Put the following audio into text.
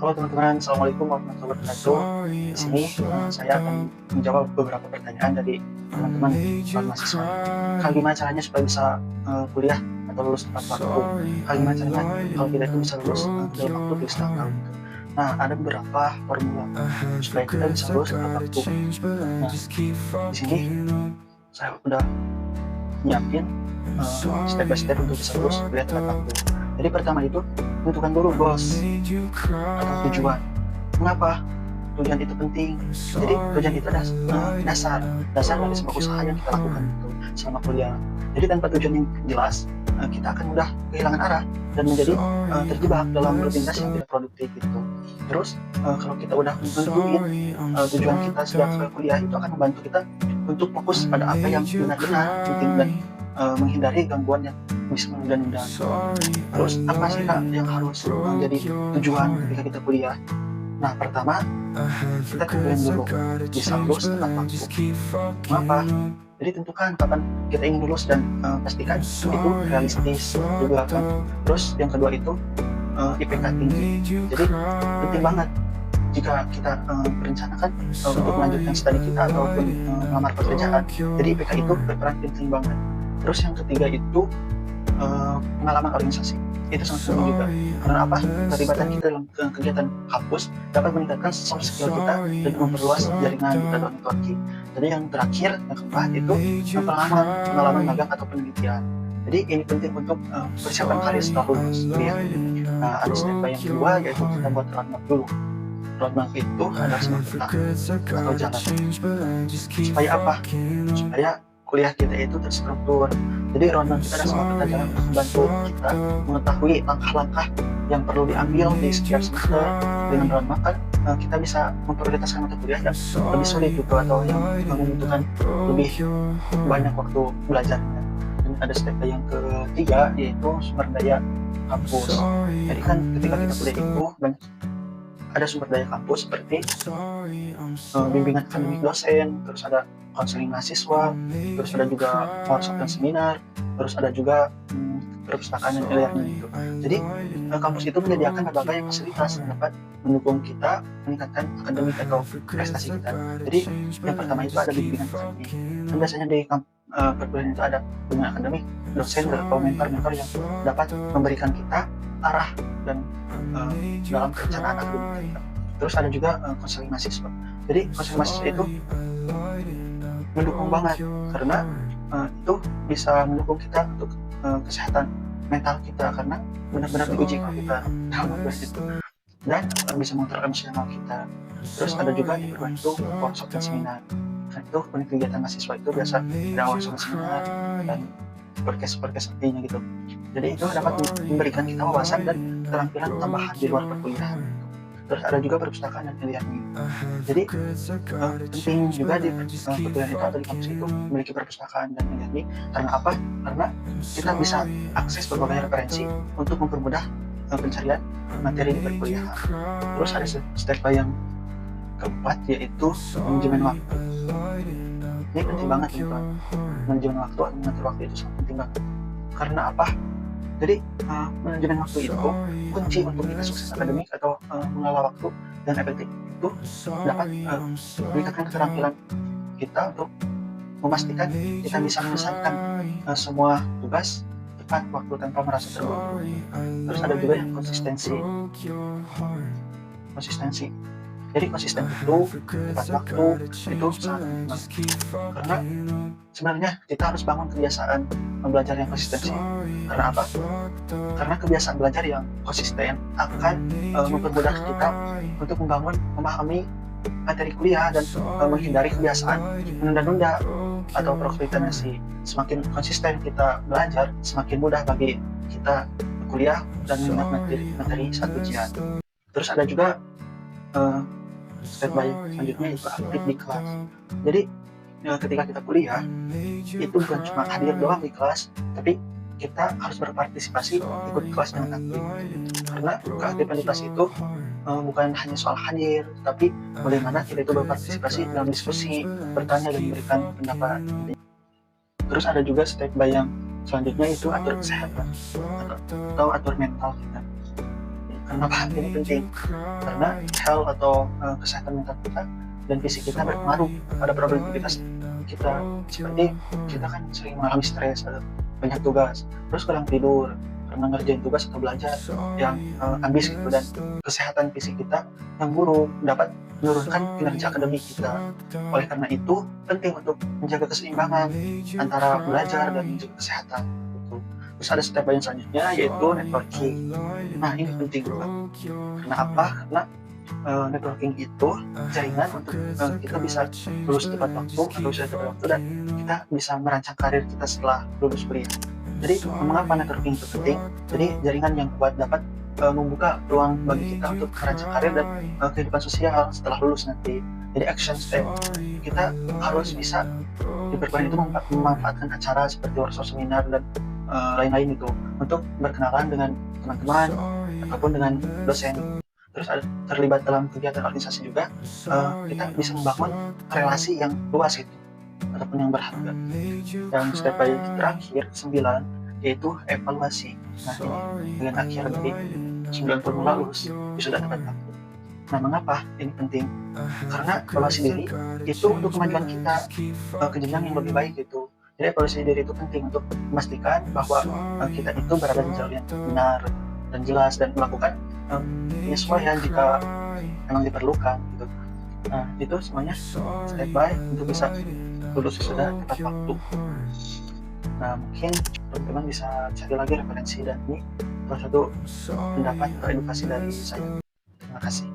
Halo teman-teman, assalamualaikum warahmatullahi wabarakatuh. Di sini saya akan menjawab beberapa pertanyaan dari teman-teman calon mahasiswa. Kak, gimana caranya supaya bisa kuliah atau lulus tepat waktu? Kak, gimana caranya kalau kita itu bisa lulus dalam waktu 2,5 tahun? Nah, ada beberapa formula supaya kita bisa lulus tepat waktu. Nah, di sini saya udah nyiapin step by step untuk bisa lulus kuliah tepat waktu. Jadi pertama itu tentukan dulu goals atau tujuan. Mengapa tujuan itu penting? Jadi tujuan itu adalah dasar dari semua usaha yang kita lakukan itu selama kuliah. Jadi tanpa tujuan yang jelas, kita akan mudah kehilangan arah dan menjadi terjebak dalam rutinitas yang tidak produktif itu. Terus kalau kita udah menentuin tujuan kita sejak kuliah, itu akan membantu kita untuk fokus pada apa yang benar-benar penting dan menghindari gangguan yang bisa menunda-nunda. Terus apa sih Kak yang harus menjadi tujuan ketika kita kuliah? Nah, pertama kita tentuin dulu bisa lulus tepat waktu. Mengapa? Jadi tentukan kapan kita ingin lulus dan pastikan itu realistis juga kan. Terus yang kedua itu IPK tinggi. Jadi penting banget jika kita merencanakan untuk melanjutkan studi kita ataupun melamar pekerjaan. Jadi IPK itu berperan penting banget. Terus yang ketiga itu pengalaman organisasi. Itu sangat penting juga. Karena apa? Keterlibatan kita dalam kegiatan kampus dapat meningkatkan soft skill kita dan memperluas jaringan kita dalam networking. Jadi yang terakhir, yang keempat itu pengalaman magang atau penelitian. Jadi ini penting untuk persiapan karir setelah lulus. Ya. Nah, ada step yang kedua yaitu kita buat roadmap dulu. Roadmap itu adalah sebuah peta atau jalan. Supaya apa? Supaya kuliah kita itu terstruktur. Jadi roadmap kita adalah sebuah peta jalan untuk membantu kita mengetahui langkah-langkah yang perlu diambil di setiap semester. Dengan roadmap kan kita bisa memprioritaskan mata kuliah yang lebih sulit gitu atau yang membutuhkan lebih banyak waktu belajarnya. Dan ada step yang ketiga yaitu sumber daya kampus. Jadi kan ketika kita kuliah itu banyak ada sumber daya kampus seperti bimbingan akademik dosen, terus ada konseling mahasiswa, terus ada juga workshop dan seminar, terus ada juga perpustakaan dan e-learning gitu. Jadi kampus itu menyediakan berbagai fasilitas yang dapat mendukung kita meningkatkan akademik atau prestasi kita. Jadi yang pertama itu ada bimbingan akademik. Dan biasanya di perkuliahan itu ada bimbingan akademik, dosen atau mentor-mentor yang dapat memberikan kita arah dan dalam perencanaan akademik kita. Terus ada juga konseling mahasiswa. Jadi konseling mahasiswa itu mendukung banget karena itu bisa mendukung kita untuk kesehatan mental kita karena benar-benar diuji kalau kita dalam proses itu dan bisa mengatur emosional kita. Terus ada juga yang kedua itu workshop dan seminar. Nah, itu unit kegiatan mahasiswa itu biasa ada workshop dan seminar dan podcast artinya gitu. Jadi itu dapat memberikan kita wawasan dan keterampilan tambahan di luar perkuliahan. Terus ada juga perpustakaan dan e-learning. Jadi penting juga di perkuliahan itu atau di kampus itu memiliki perpustakaan dan e-learning. Karena apa? Karena kita bisa akses berbagai referensi untuk mempermudah pencarian materi di perkuliahan. Terus ada step yang keempat yaitu manajemen waktu. Ini penting banget teman-teman. Manajemen waktu atau mengatur waktu itu sangat penting banget. Karena apa? Jadi manajemen waktu itu kunci untuk kita sukses akademik atau mengelola waktu dan efektif itu dapat meningkatkan keterampilan kita untuk memastikan kita bisa menyelesaikan semua tugas tepat waktu tanpa merasa terburu. Terus ada juga yang konsistensi. Jadi konsisten itu tepat waktu itu sangat penting karena sebenarnya kita harus bangun kebiasaan belajar yang konsistensi. Karena apa? Karena kebiasaan belajar yang konsisten akan mempermudah kita untuk memahami materi kuliah dan menghindari kebiasaan menunda-nunda atau prokrastinasi. Semakin konsisten kita belajar, semakin mudah bagi kita kuliah dan mengingat materi saat ujian. Terus ada juga step by selanjutnya itu aktif di kelas. Jadi ketika kita kuliah itu bukan cuma hadir doang di kelas, tapi kita harus berpartisipasi ikut kelas dengan aktif. Karena keaktifan di kelas itu bukan hanya soal hadir, tapi bagaimana kita itu berpartisipasi dalam diskusi, bertanya dan memberikan pendapat. Terus ada juga step by yang selanjutnya itu atur kesehatan atau atur mental kita. Kenapa ini penting? Karena health atau kesehatan mental kita dan fisik kita berpengaruh pada produktivitas kita. Seperti kita kan sering mengalami stres atau banyak tugas, terus kurang tidur karena ngerjain tugas atau belajar yang ambis gitu, dan kesehatan fisik kita yang buruk dapat menurunkan kinerja akademik kita. Oleh karena itu penting untuk menjaga keseimbangan antara belajar dan juga kesehatan gitu. Terus ada step yang selanjutnya yaitu networking. Nah ini penting banget. Karena apa? Karena networking itu jaringan untuk kita bisa lulus tepat waktu atau bisa tepat waktu, dan kita bisa merancang karir kita setelah lulus kuliah. Jadi mengapa networking itu penting? Jadi jaringan yang kuat dapat membuka peluang bagi kita untuk merancang karir dan kehidupan sosial setelah lulus nanti. Jadi action step, kita harus bisa di perkuliahan itu memanfaatkan acara seperti workshop, seminar, dan lain-lain itu untuk berkenalan dengan teman-teman ataupun dengan dosen. Terus terlibat dalam kegiatan organisasi juga, kita bisa membangun relasi yang luas gitu ataupun yang berharga. Dan step by terakhir 9 yaitu evaluasi. Nah ini dengan akhir dari 9 formula lulus sudah tepat waktu. Nah mengapa ini penting? Karena evaluasi diri itu untuk kemajuan kita ke jenjang yang lebih baik gitu. Jadi evaluasi diri itu penting untuk memastikan bahwa kita itu berada di jalur yang benar dan jelas, dan melakukan penyesuaian jika memang diperlukan gitu. Nah itu semuanya step by untuk bisa lulus sudah tepat waktu. Nah mungkin teman-teman bisa cari lagi referensi, dan ini salah satu pendapat atau edukasi dari saya. Terima kasih.